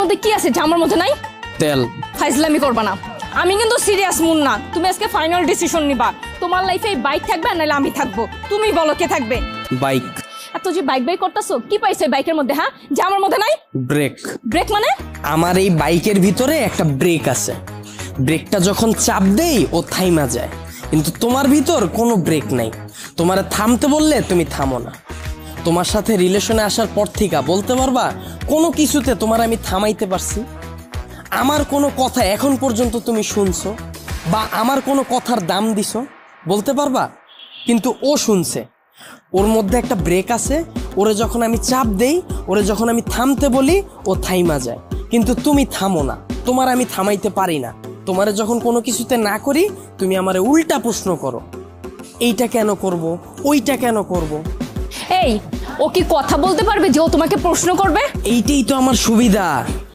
মধ্যে কি আছে যা আমার মধ্যে নাই? তেল। ফাইজলামি করবা না, আমি কিন্তু সিরিয়াস মুন্না। তুমি আজকে ফাইনাল ডিসিশন নিবা, তোমার লাইফে বাইক থাকবে নাহলে আমি থাকবো। তুমি বলো কে থাকবে? বাইক। এত যে বাইক বাইক করতেছো, কি পাইছো বাইকের মধ্যে? হ্যাঁ, যা আমার মধ্যে নাই? ব্রেক। ব্রেক মানে? আমার এই বাইকের ভিতরে একটা ব্রেক আছে, ব্রেকটা যখন চাপ দেই ও থাইমা যায়, কিন্তু তোমার ভিতর কোনো ব্রেক নাই। তোমারে থামতে বললে তুমি থামো না। তোমার সাথে রিলেশনে আসার পর থেকে বলতে পারবা কোনো কিছুতে তোমার আমি থামাইতে পারছি? আমার কোনো কথা এখন পর্যন্ত তুমি শুনছো বা আমার কোনো কথার দাম দিছো বলতে পারবা? কিন্তু ও শুনছে, ওর মধ্যে একটা ব্রেক আছে, ওরে যখন আমি চাপ দেই, ওরে যখন আমি থামতে বলি ও থাইমা যায়, কিন্তু তুমি থামো না। তোমার আমি থামাইতে পারি না। তোমারে যখন কোনো কিছুতে না করি তুমি আমারে উল্টা প্রশ্ন করো, এইটা কেন করব, ওইটা কেন করব। এই, ও কি কথা বলতে পারবে যে ও তোমাকে প্রশ্ন করবে? এইটাই তো আমার সুবিধা।